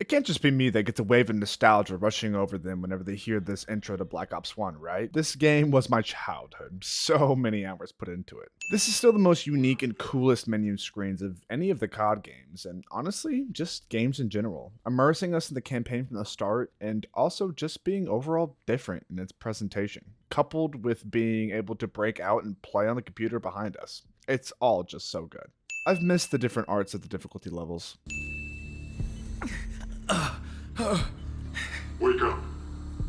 It can't just be me that gets a wave of nostalgia rushing over them whenever they hear this intro to Black Ops 1, right? This game was my childhood. So many hours put into it. This is still the most unique and coolest menu screens of any of the COD games, and honestly, just games in general. Immersing us in the campaign from the start, and also just being overall different in its presentation, coupled with being able to break out and play on the computer behind us. It's all just so good. I've missed the different arts at the difficulty levels. Wake up.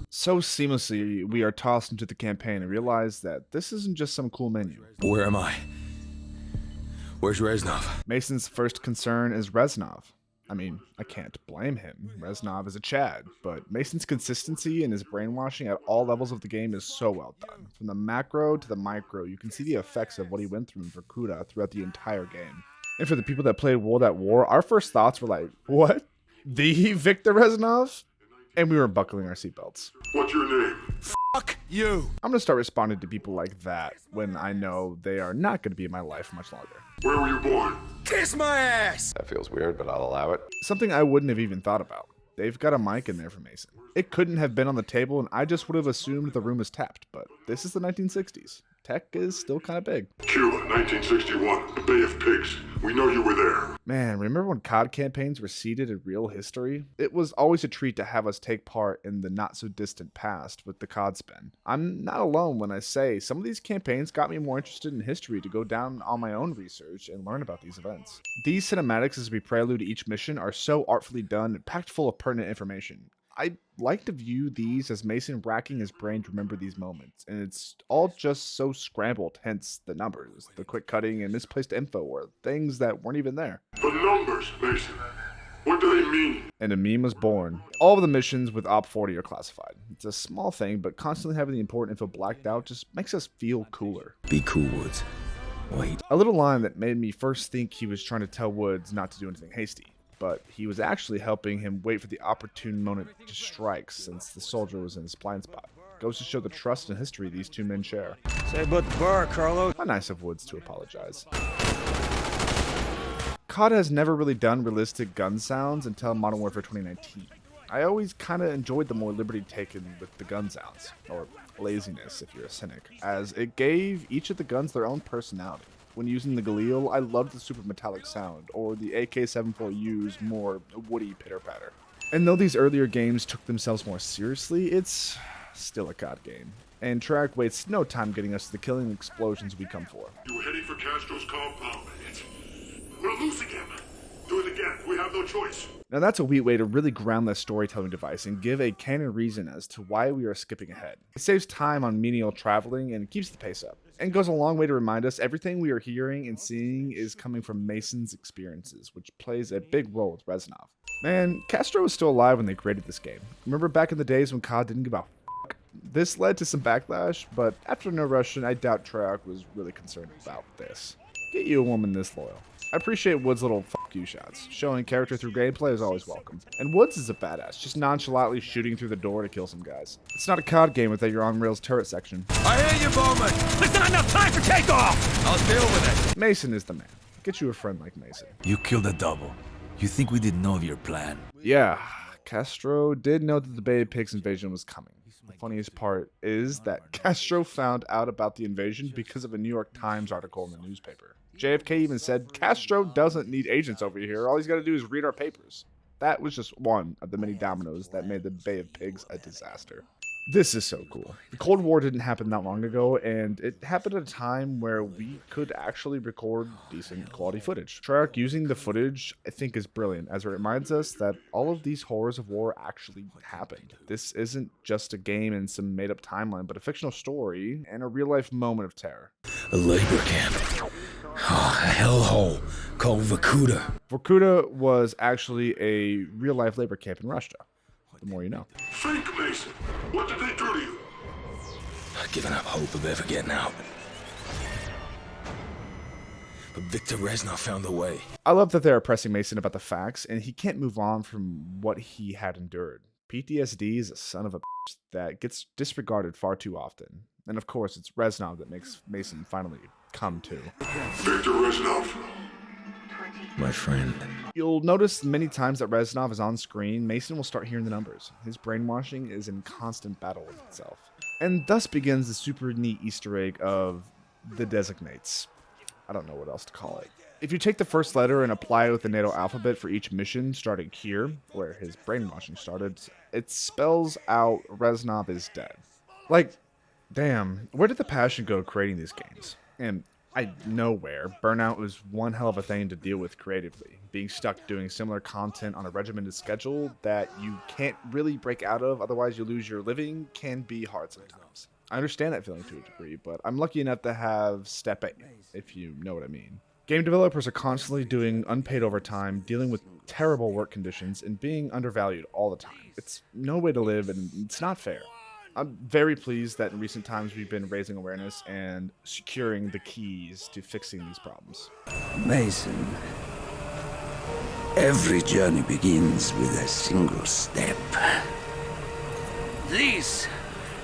So seamlessly, we are tossed into the campaign and realize that this isn't just some cool menu. Where am I? Where's Reznov? Mason's first concern is Reznov. I mean, I can't blame him. Reznov is a Chad, but Mason's consistency and his brainwashing at all levels of the game is so well done. From the macro to the micro, you can see the effects of what he went through in Vorkuta throughout the entire game. And for the people that played World at War, our first thoughts were like, what? The Victor Reznov? And we were buckling our seatbelts. What's your name? Fuck you! I'm gonna start responding to people like that when I know they are not gonna be in my life much longer. Where were you born? Kiss my ass! That feels weird, but I'll allow it. Something I wouldn't have even thought about. They've got a mic in there for Mason. It couldn't have been on the table and I just would have assumed the room is tapped, but this is the 1960s. Tech is still kind of big. Cuba, 1961, the Bay of Pigs. We know you were there. Man, remember when COD campaigns were seeded in real history? It was always a treat to have us take part in the not-so-distant past with the COD spin. I'm not alone when I say some of these campaigns got me more interested in history to go down on my own research and learn about these events. These cinematics as we prelude to each mission are so artfully done and packed full of pertinent information. I like to view these as Mason racking his brain to remember these moments, and it's all just so scrambled, hence the numbers, the quick cutting, and misplaced info, or things that weren't even there. The numbers, Mason. What do they mean? And a meme was born. All of the missions with Op 40 are classified. It's a small thing, but constantly having the important info blacked out just makes us feel cooler. Be cool, Woods. Wait. A little line that made me first think he was trying to tell Woods not to do anything hasty. But he was actually helping him wait for the opportune moment to strike since the soldier was in his blind spot. Goes to show the trust and history these two men share. Say about the bar, Carlo. How nice of Woods to apologize. COD has never really done realistic gun sounds until Modern Warfare 2019. I always kind of enjoyed the more liberty taken with the gun sounds, or laziness if you're a cynic, as it gave each of the guns their own personality. When using the Galil, I loved the super metallic sound, or the AK-74U's more woody pitter-patter. And though these earlier games took themselves more seriously, it's still a COD game. And Treyarch wastes no time getting us to the killing explosions we come for. You were heading for Castro's compound. We're losing him. Do it again. We have no choice. Now that's a neat way to really ground this storytelling device and give a canon reason as to why we are skipping ahead. It saves time on menial traveling and keeps the pace up. And goes a long way to remind us everything we are hearing and seeing is coming from Mason's experiences, which plays a big role with Reznov. Man, Castro was still alive when they created this game. Remember back in the days when COD didn't give a fuck? This led to some backlash, but after No Russian, I doubt Treyarch was really concerned about this. Get you a woman this loyal. I appreciate Woods' little fuck you shots. Showing character through gameplay is always welcome. And Woods is a badass, just nonchalantly shooting through the door to kill some guys. It's not a COD game without your on-rails turret section. I hear you, Bowman! There's not enough time for takeoff! I'll deal with it! Mason is the man. Get you a friend like Mason. You killed a double. You think we didn't know of your plan? Yeah, Castro did know that the Bay of Pigs invasion was coming. The funniest part is that Castro found out about the invasion because of a New York Times article in the newspaper. JFK even said, Castro doesn't need agents over here. All he's got to do is read our papers. That was just one of the many dominoes that made the Bay of Pigs a disaster. This is so cool. The Cold War didn't happen that long ago, and it happened at a time where we could actually record decent quality footage. Treyarch using the footage, I think, is brilliant, as it reminds us that all of these horrors of war actually happened. This isn't just a game and some made-up timeline, but a fictional story and a real-life moment of terror. A labor camp. Oh, a hellhole called Vorkuta. Vorkuta was actually a real-life labor camp in Russia. The more you know. Think, Mason. What did they do to you? I'd given up hope of ever getting out. But Victor Reznov found a way. I love that they're pressing Mason about the facts, and he can't move on from what he had endured. PTSD is a son of a bitch that gets disregarded far too often. And of course, it's Reznov that makes Mason finally come to. Victor Reznov. my friend. You'll notice many times that Reznov is on screen, Mason will start hearing the numbers. His brainwashing is in constant battle with itself. And thus begins the super neat Easter egg of the designates. I don't know what else to call it. If you take the first letter and apply it with the NATO alphabet for each mission, starting here, where his brainwashing started, it spells out Reznov is dead. Like, damn, where did the passion go creating these games? And I know where. Burnout was one hell of a thing to deal with creatively. Being stuck doing similar content on a regimented schedule that you can't really break out of, otherwise you lose your living, can be hard sometimes. I understand that feeling to a degree, but I'm lucky enough to have Step 8, if you know what I mean. Game developers are constantly doing unpaid overtime, dealing with terrible work conditions, and being undervalued all the time. It's no way to live, and it's not fair. I'm very pleased that in recent times we've been raising awareness and securing the keys to fixing these problems. Mason, every journey begins with a single step. This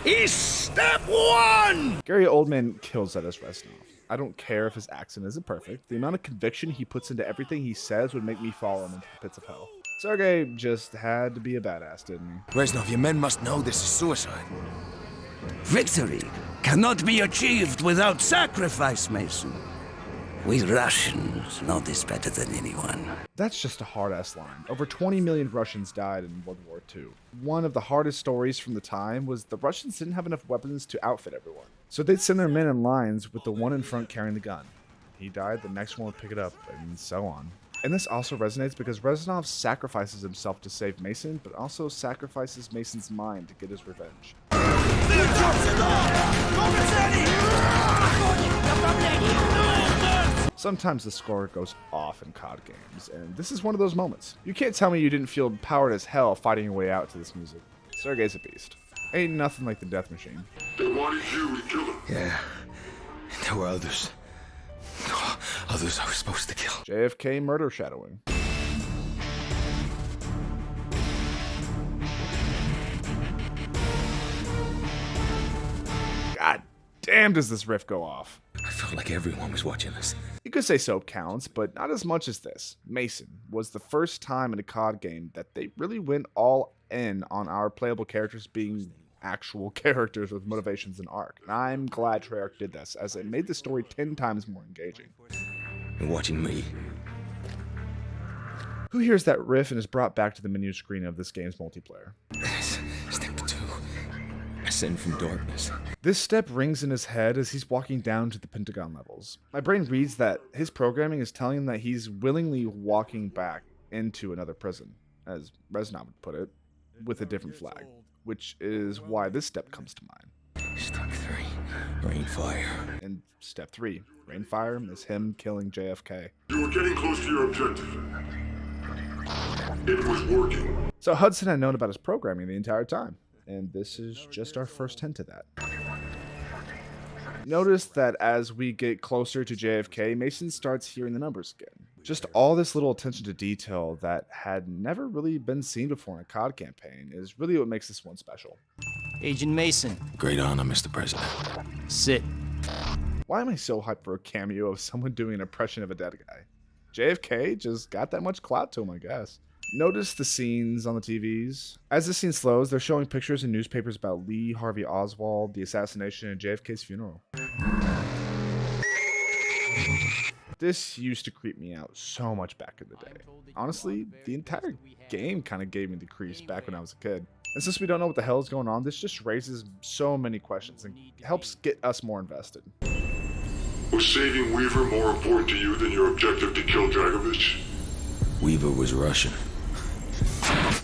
is step 1! Gary Oldman kills that as Reznov. I don't care if his accent isn't perfect. The amount of conviction he puts into everything he says would make me follow him into the pits of hell. Sergey just had to be a badass, didn't he? Reznov, your men must know this is suicide. Victory cannot be achieved without sacrifice, Mason. We Russians know this better than anyone. That's just a hard-ass line. Over 20 million Russians died in World War II. One of the hardest stories from the time was the Russians didn't have enough weapons to outfit everyone. So they'd send their men in lines with the one in front carrying the gun. He died, the next one would pick it up, and so on. And this also resonates because Reznov sacrifices himself to save Mason, but also sacrifices Mason's mind to get his revenge. Sometimes the score goes off in COD games, and this is one of those moments. You can't tell me you didn't feel powered as hell fighting your way out to this music. Sergey's a beast. Ain't nothing like the death machine. They wanted you to kill him. Yeah. There were others. Others I was supposed to kill. JFK murder shadowing. God damn, does this riff go off. I felt like everyone was watching us. You could say soap counts, but not as much as this. Mason was the first time in a COD game that they really went all in on our playable characters being actual characters with motivations and arc. And I'm glad Treyarch did this, as it made the story 10 times more engaging. And watching me. Who hears that riff and is brought back to the menu screen of this game's multiplayer? Step 2. Ascend from darkness. This step rings in his head as he's walking down to the Pentagon levels. My brain reads that his programming is telling him that he's willingly walking back into another prison, as Reznov would put it, with a different flag, which is why this step comes to mind. Step 3. Rainfire. And step 3, Rainfire, is him killing JFK. You were getting close to your objective. It was working. So Hudson had known about his programming the entire time, and this is just our first hint of that. Notice that as we get closer to JFK, Mason starts hearing the numbers again. Just all this little attention to detail that had never really been seen before in a COD campaign is really what makes this one special. Agent Mason, Great honor, Mr. President. sit. Why am I so hyped for a cameo of someone doing an impression of a dead guy? JFK just got that much clout to him, I guess. Notice the scenes on the TVs. As the scene slows, they're showing pictures in newspapers about Lee Harvey Oswald, the assassination, and JFK's funeral. This used to creep me out so much back in the day. Honestly, the entire game kind of gave me the creeps back when I was a kid. And since we don't know what the hell is going on, this just raises so many questions and helps get us more invested. Was saving Weaver more important to you than your objective to kill Dragovich? Weaver was Russian.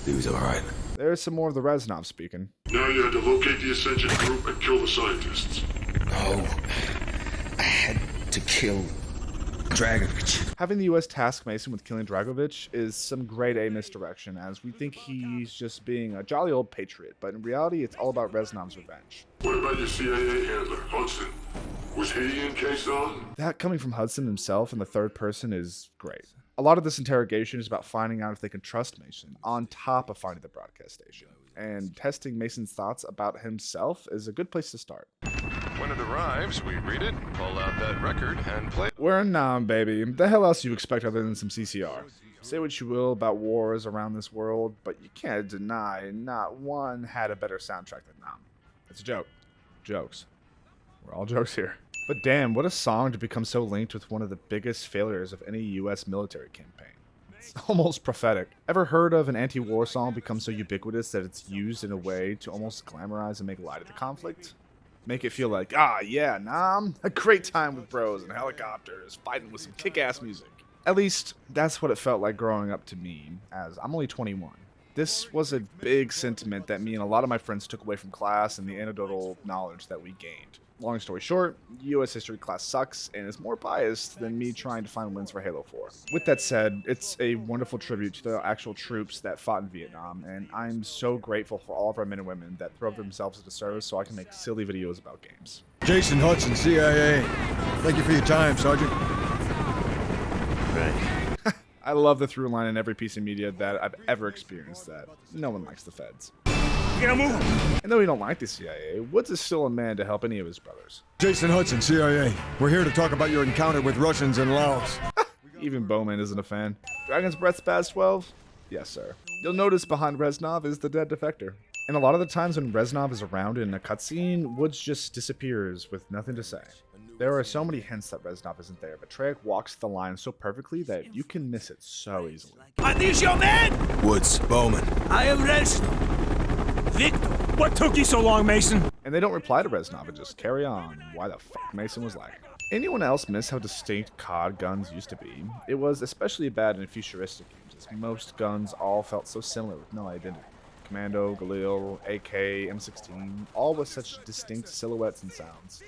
He was alright. There's some more of the Reznov speaking. Now you had to locate the Ascension group and kill the scientists. Oh, I had to kill Dragovich. Having the US task Mason with killing Dragovich is some grade A misdirection, as we think he's just being a jolly old patriot, but in reality it's all about Reznov's revenge. What about your CIA handler, Hudson? Was he in Quezon? That coming from Hudson himself in the third person is great. A lot of this interrogation is about finding out if they can trust Mason, on top of finding the broadcast station. And testing Mason's thoughts about himself is a good place to start. When it arrives, we read it, pull out that record, and play. We're in Nam, baby. The hell else you expect other than some CCR? Say what you will about wars around this world, but you can't deny not one had a better soundtrack than Nam. It's a joke. Jokes. We're all jokes here. But damn, what a song to become so linked with one of the biggest failures of any US military campaign. It's almost prophetic. Ever heard of an anti-war song become so ubiquitous that it's used in a way to almost glamorize and make light of the conflict? Make it feel like, ah, yeah, Nam, a great time with bros and helicopters, fighting with some kick-ass music. At least, that's what it felt like growing up to me, as I'm only 21. This was a big sentiment that me and a lot of my friends took away from class and the anecdotal knowledge that we gained. Long story short, US history class sucks and is more biased than me trying to find wins for Halo 4. With that said, it's a wonderful tribute to the actual troops that fought in Vietnam, and I'm so grateful for all of our men and women that throw themselves into service so I can make silly videos about games. Jason Hudson, CIA. Thank you for your time, Sergeant. Right. I love the through line in every piece of media that I've ever experienced that no one likes the feds. And though we don't like the CIA, Woods is still a man to help any of his brothers. Jason Hudson, CIA. We're here to talk about your encounter with Russians in Laos. Even Bowman isn't a fan. Dragon's Breath Spaz 12? Yes, sir. You'll notice behind Reznov is the dead defector. And a lot of the times when Reznov is around in a cutscene, Woods just disappears with nothing to say. There are so many hints that Reznov isn't there, but Treyarch walks the line so perfectly that you can miss it so easily. Are these your men? Woods, Bowman. I am Reznov. Victor. What took you so long, Mason? And they don't reply to Reznov and just carry on why the fuck Mason was lagging. Anyone else miss how distinct COD guns used to be? It was especially bad in futuristic games, as most guns all felt so similar with no identity. Commando, Galil, AK, M16, all with such distinct silhouettes and sounds.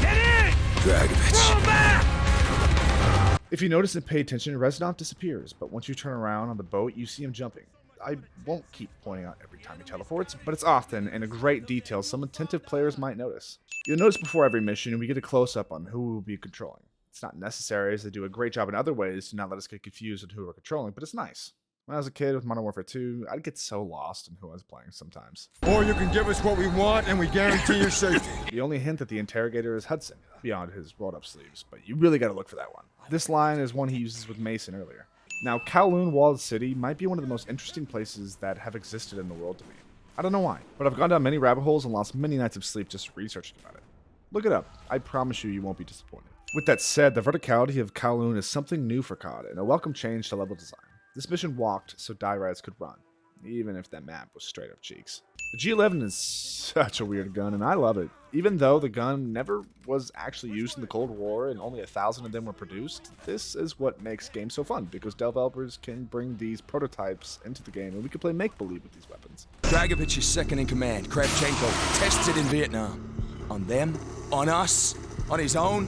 Get in! Dragovich. Go back! If you notice and pay attention, Reznov disappears, but once you turn around on the boat, you see him jumping. I won't keep pointing out every time he teleports, but it's often in a great detail some attentive players might notice. You'll notice before every mission, we get a close-up on who we'll be controlling. It's not necessary, as they do a great job in other ways to not let us get confused on who we're controlling, but it's nice. When I was a kid with Modern Warfare 2, I'd get so lost in who I was playing sometimes. Or you can give us what we want and we guarantee your safety. The only hint that the interrogator is Hudson, beyond his rolled-up sleeves, but you really gotta look for that one. This line is one he uses with Mason earlier. Now, Kowloon Walled City might be one of the most interesting places that have existed in the world to me. I don't know why, but I've gone down many rabbit holes and lost many nights of sleep just researching about it. Look it up. I promise you, you won't be disappointed. With that said, the verticality of Kowloon is something new for COD and a welcome change to level design. This mission walked so die rats could run, even if that map was straight up cheeks. The G11 is such a weird gun, and I love it. Even though the gun never was actually used in the Cold War and only 1,000 of them were produced, this is what makes games so fun, because developers can bring these prototypes into the game, and we can play make-believe with these weapons. Dragovich is second in command. Kravchenko tests it in Vietnam. On them? On us? On his own?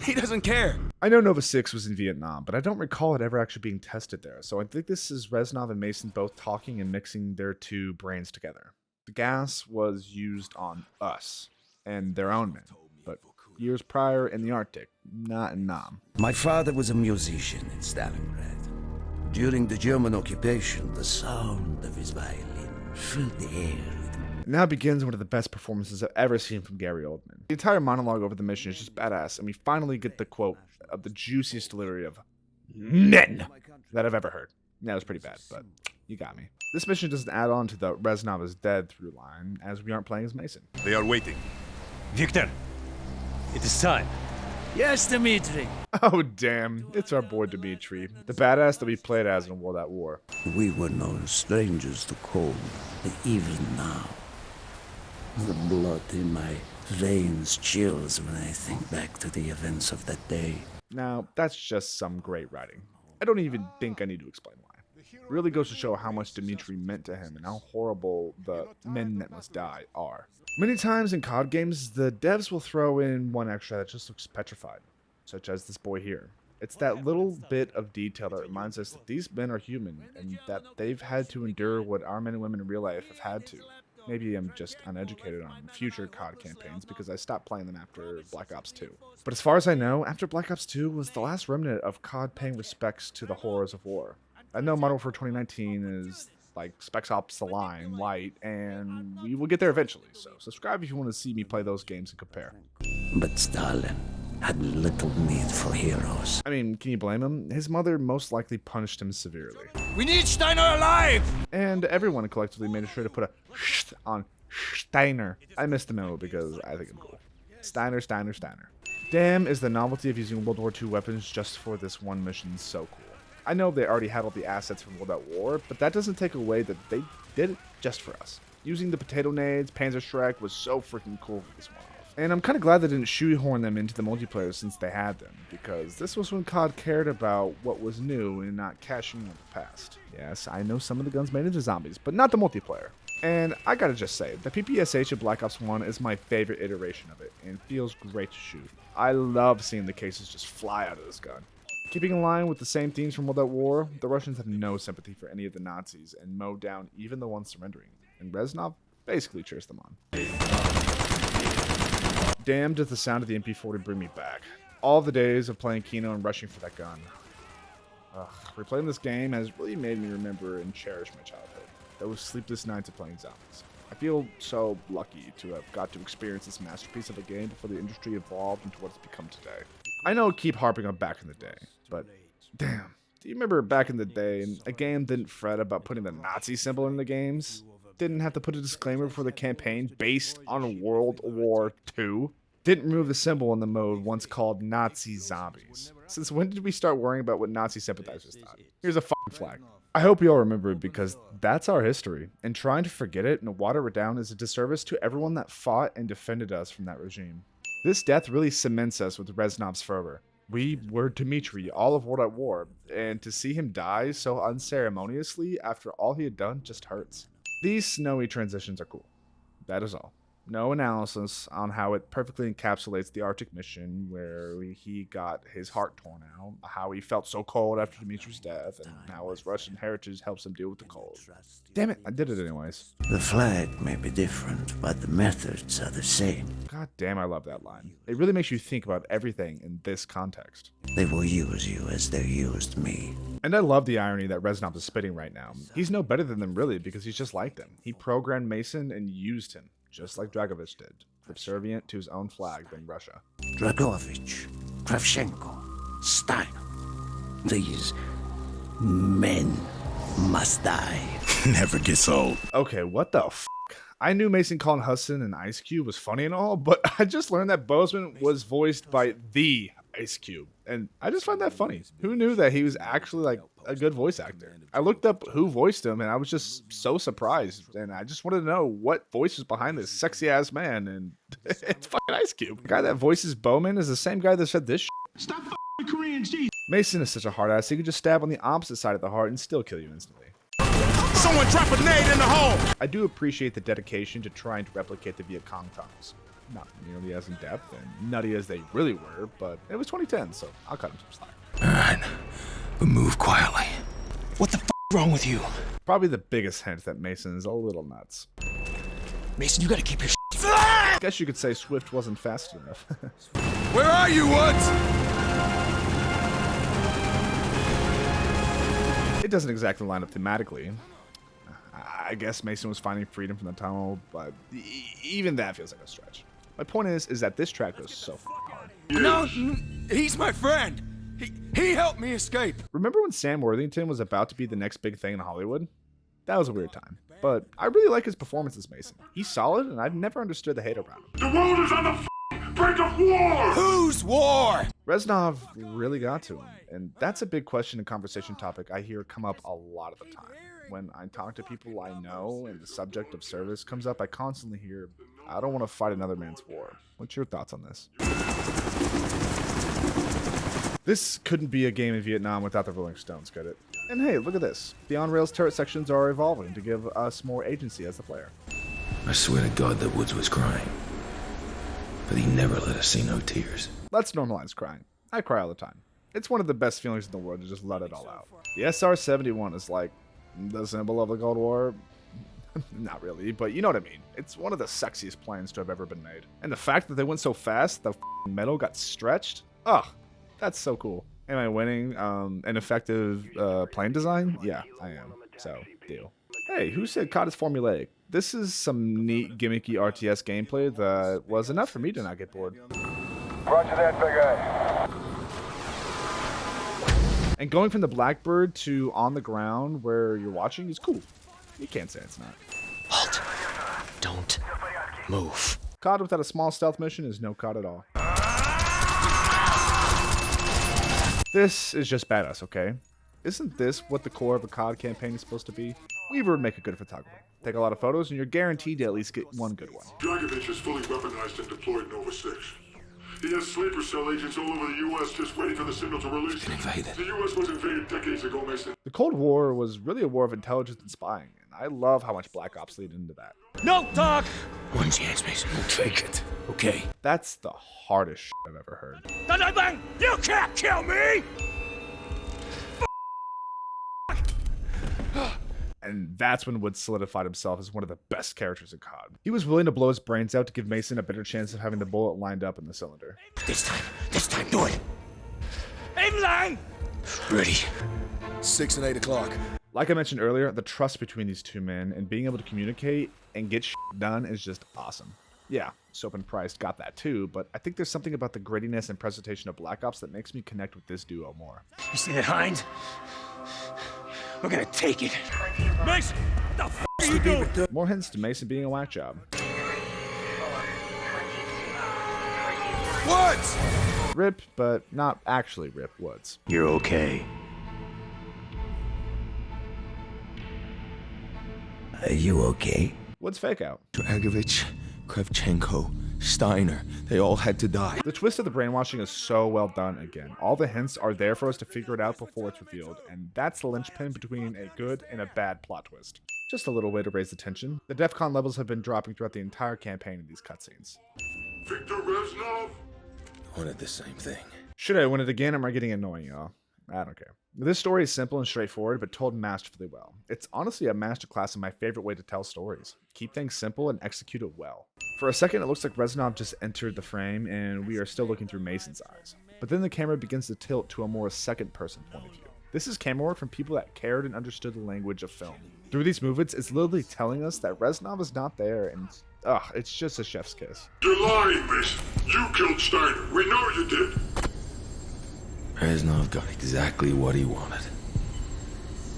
He doesn't care. I know Nova 6 was in Vietnam, but I don't recall it ever actually being tested there, so I think this is Reznov and Mason both talking and mixing their two brains together. The gas was used on us and their own men, but years prior in the Arctic, not in Nam. My father was a musician in Stalingrad. During the German occupation, the sound of his violin filled the air with... And now begins one of the best performances I've ever seen from Gary Oldman. The entire monologue over the mission is just badass, and we finally get the quote of the juiciest delivery of men that I've ever heard. That was pretty bad, but you got me. This mission doesn't add on to the Reznov is dead through line, as we aren't playing as Mason. They are waiting. Victor, it is time. Yes, Dmitri. Oh damn, it's our boy Dmitri, the badass that we played as in World at War. We were no strangers to cold, but even now, the blood in my veins chills when I think back to the events of that day. Now, that's just some great writing. I don't even think I need to explain why. It really goes to show how much Dmitri meant to him and how horrible the men that must die are. Many times in COD games, the devs will throw in one extra that just looks petrified, such as this boy here. It's that little bit of detail that reminds us that these men are human and that they've had to endure what our men and women in real life have had to. Maybe I'm just uneducated on future COD campaigns because I stopped playing them after Black Ops 2. But as far as I know, after Black Ops 2 was the last remnant of COD paying respects to the horrors of war. I know Modern Warfare 2019 is like Spec Ops: The Line, Light, and we will get there eventually. So subscribe if you want to see me play those games and compare. But Stalin had little need for heroes. I mean, can you blame him? His mother most likely punished him severely. We need Steiner alive! And everyone collectively made sure to put a sh on Steiner. I missed the memo because I think I'm cool. Steiner, Steiner, Steiner. Damn, is the novelty of using World War II weapons just for this one mission so cool. I know they already had all the assets from World at War, but that doesn't take away that they did it just for us. Using the potato nades, Panzerschreck was so freaking cool for this one. And I'm kind of glad they didn't shoehorn them into the multiplayer since they had them, because this was when COD cared about what was new and not cashing in on the past. Yes, I know some of the guns made into zombies, but not the multiplayer. And I gotta just say, the PPSH of Black Ops 1 is my favorite iteration of it, and feels great to shoot. I love seeing the cases just fly out of this gun. Keeping in line with the same themes from World at War, the Russians have no sympathy for any of the Nazis and mow down even the ones surrendering, and Reznov basically cheers them on. Damn, does the sound of the MP40 bring me back. All the days of playing Kino and rushing for that gun. Ugh, replaying this game has really made me remember and cherish my childhood. Those sleepless nights of playing zombies. I feel so lucky to have got to experience this masterpiece of a game before the industry evolved into what it's become today. I know I keep harping on back in the day, but damn. Do you remember back in the day, a game didn't fret about putting the Nazi symbol in the games? Didn't have to put a disclaimer for the campaign based on World War II? Didn't remove the symbol in the mode once called Nazi Zombies. Since when did we start worrying about what Nazi sympathizers thought? Here's a fucking flag. I hope you all remember it because that's our history, and trying to forget it and water it down is a disservice to everyone that fought and defended us from that regime. This death really cements us with Reznov's fervor. We were Dmitri, all of World at War, and to see him die so unceremoniously after all he had done just hurts. These snowy transitions are cool. That is all. No analysis on how it perfectly encapsulates the Arctic mission where he got his heart torn out, how he felt so cold after Dimitri's death, and how his Russian heritage helps him deal with the cold. Damn it, I did it anyways. The flag may be different, but the methods are the same. God damn, I love that line. It really makes you think about everything in this context. They will use you as they used me. And I love the irony that Reznov is spitting right now. He's no better than them really because he's just like them. He programmed Mason and used him, just like Dragovich did, subservient to his own flag than Russia. Dragovich, Kravchenko, Steiner. These men must die. Never gets old. Okay, what the f***? I knew Mason calling Hudson and Ice Cube was funny and all, but I just learned that Bozeman was voiced by the Ice Cube. And I just find that funny. Who knew that he was actually like a good voice actor? I looked up who voiced him and I was just so surprised. And I just wanted to know what voice was behind this sexy ass man. And it's fucking Ice Cube. The guy that voices Bowman is the same guy that said this shit. Stop f***ing Korean G. Mason is such a hard ass, he could just stab on the opposite side of the heart and still kill you instantly. Someone drop a nade in the hole! I do appreciate the dedication to trying to replicate the Viet Cong tunnels. Not nearly as in depth and nutty as they really were, but it was 2010, so I'll cut him some slack. Alright, but move quietly. What the f is wrong with you? Probably the biggest hint that Mason is a little nuts. Mason, you gotta keep your Guess you could say Swift wasn't fast enough. Where are you, Woods? It doesn't exactly line up thematically. I guess Mason was finding freedom from the tunnel, but even that feels like a stretch. My point is that this track goes so hard. No, he's my friend. He helped me escape. Remember when Sam Worthington was about to be the next big thing in Hollywood? That was a weird time. But I really like his performance as Mason. He's solid, and I've never understood the hate around him. The world is on the f***ing brink of war! Whose war? Reznov really got to him, and that's a big question and conversation topic I hear come up a lot of the time. When I talk to people I know and the subject of service comes up, I constantly hear, I don't want to fight another man's war. What's your thoughts on this? This couldn't be a game in Vietnam without the Rolling Stones, could it? And hey, look at this. The on-rails turret sections are evolving to give us more agency as the player. I swear to God that Woods was crying. But he never let us see no tears. Let's normalize crying. I cry all the time. It's one of the best feelings in the world to just let it all out. The SR-71 is like the symbol of the Cold War. Not really, but you know what I mean. It's one of the sexiest planes to have ever been made. And the fact that they went so fast, the metal got stretched. Ugh, that's so cool. Am I winning an effective plane design? Yeah, I am. So, deal. Hey, who said COD is formulaic? This is some neat gimmicky RTS gameplay that was enough for me to not get bored. Roger that, big eye. And going from the Blackbird to on the ground where you're watching is cool. You can't say it's not. Halt. Don't move. COD without a small stealth mission is no COD at all. This is just badass, okay? Isn't this what the core of a COD campaign is supposed to be? Weaver would make a good photographer. Take a lot of photos and you're guaranteed to at least get one good one. Dragovich is fully weaponized and deployed Nova 6. He has sleeper cell agents all over the U.S. just waiting for the signal to release. Invaded. The U.S. was invaded decades ago, Mason. The Cold War was really a war of intelligence and spying, and I love how much Black Ops lead into that. No talk! One chance, Mason. We'll take it. Okay. That's the hardest shit I've ever heard. You can't kill me! And that's when Woods solidified himself as one of the best characters in COD. He was willing to blow his brains out to give Mason a better chance of having the bullet lined up in the cylinder. This time, do it. Aim line! Ready. 6 and 8 o'clock. Like I mentioned earlier, the trust between these two men and being able to communicate and get shit done is just awesome. Yeah, Soap and Price got that too, but I think there's something about the grittiness and presentation of Black Ops that makes me connect with this duo more. You see that hind? We're gonna take it. Mason, what the f are you doing? More hints to Mason being a whack job. Woods! Rip, but not actually Rip Woods. You're okay. Are you okay? Woods fake out. Dragovich, Kravchenko, Steiner, they all had to die. The twist of the brainwashing is so well done again. All the hints are there for us to figure it out before it's revealed, and that's the linchpin between a good and a bad plot twist. Just a little way to raise the tension. The DEFCON levels have been dropping throughout the entire campaign in these cutscenes. Victor Reznov? Wanted the same thing. Should I win it again, or am I getting annoying, y'all? I don't care. This story is simple and straightforward, but told masterfully well. It's honestly a masterclass in my favorite way to tell stories. Keep things simple and execute it well. For a second, it looks like Reznov just entered the frame, and we are still looking through Mason's eyes. But then the camera begins to tilt to a more second-person point of view. This is camera work from people that cared and understood the language of film. Through these movements, it's literally telling us that Reznov is not there, and it's just a chef's kiss. You're lying, Mason. You killed Steiner. We know you did. Reznov got exactly what he wanted.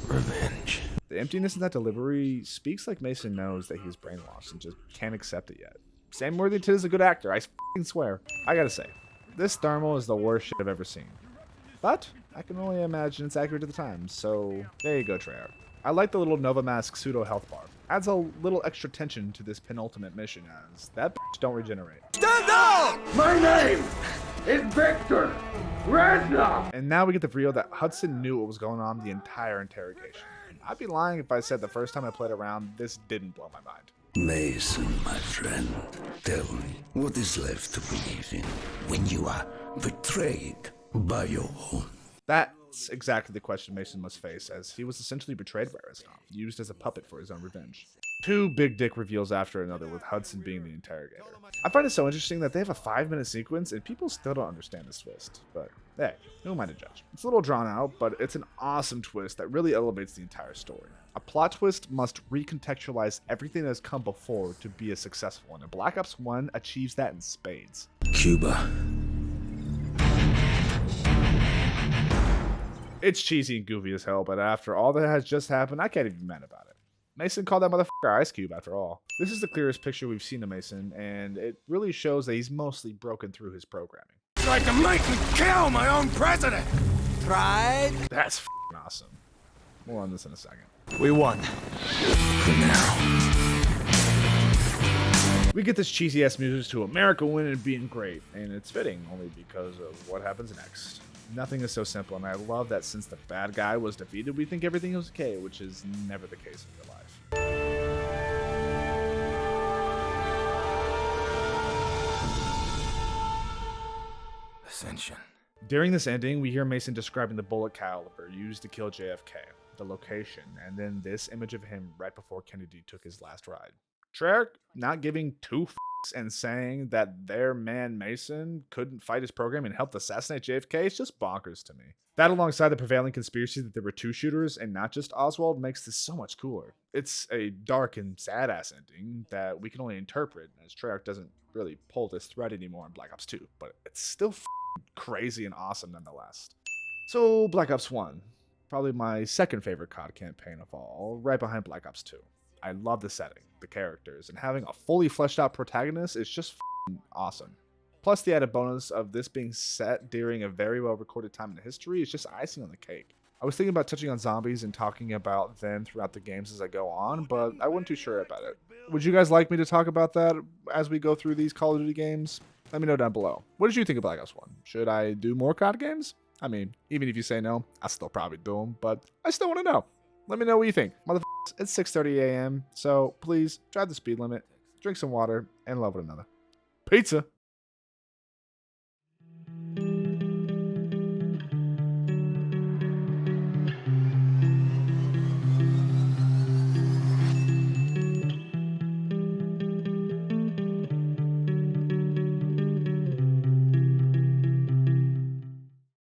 Revenge. The emptiness in that delivery speaks like Mason knows that he's brainwashed and just can't accept it yet. Sam Worthington is a good actor, I f***ing swear. I gotta say, this thermal is the worst shit I've ever seen. But I can only imagine it's accurate to the times, so there you go, Treyarch. I like the little Nova Mask pseudo health bar. Adds a little extra tension to this penultimate mission as that bitch don't regenerate. Stand up! My name is Victor Reznov. And now we get the reveal that Hudson knew what was going on the entire interrogation. I'd be lying if I said the first time I played around, this didn't blow my mind. Mason, my friend, tell me, what is left to believe in when you are betrayed by your own? That's exactly the question Mason must face, as he was essentially betrayed by Reznov, used as a puppet for his own revenge. Two big dick reveals after another, with Hudson being the interrogator. I find it so interesting that they have a 5-minute sequence and people still don't understand this twist. But hey, who am I to judge? It's a little drawn out, but it's an awesome twist that really elevates the entire story. A plot twist must recontextualize everything that has come before to be a successful one, and Black Ops 1 achieves that in spades. Cuba. It's cheesy and goofy as hell, but after all that has just happened, I can't even be mad about it. Mason called that motherfucker Ice Cube after all. This is the clearest picture we've seen of Mason, and it really shows that he's mostly broken through his programming. Tried to make me kill my own president! Tried? That's f***ing awesome. More on this in a second. We won. For now. We get this cheesy ass music to America winning and being great, and it's fitting only because of what happens next. Nothing is so simple, and I love that since the bad guy was defeated, we think everything is okay, which is never the case in real life. Ascension. During this ending, we hear Mason describing the bullet caliber used to kill JFK, the location, and then this image of him right before Kennedy took his last ride. Treyarch not giving two fucks and saying that their man Mason couldn't fight his program and helped assassinate JFK is just bonkers to me. That, alongside the prevailing conspiracy that there were two shooters and not just Oswald, makes this so much cooler. It's a dark and sad ass ending that we can only interpret, as Treyarch doesn't really pull this thread anymore in Black Ops 2, but it's still crazy and awesome nonetheless. So, Black Ops 1, probably my second favorite COD campaign of all, right behind Black Ops 2. I love the setting, the characters, and having a fully fleshed out protagonist is just awesome. Plus, the added bonus of this being set during a very well recorded time in history is just icing on the cake. I was thinking about touching on zombies and talking about them throughout the games as I go on, but I wasn't too sure about it. Would you guys like me to talk about that as we go through these Call of Duty games? Let me know down below. What did you think of Black Ops 1? Should I do more COD games? I mean, even if you say no, I'll still probably do them, but I still want to know. Let me know what you think. Motherfuckers, it's 6:30 a.m., so please drive the speed limit, drink some water, and love one another. Pizza!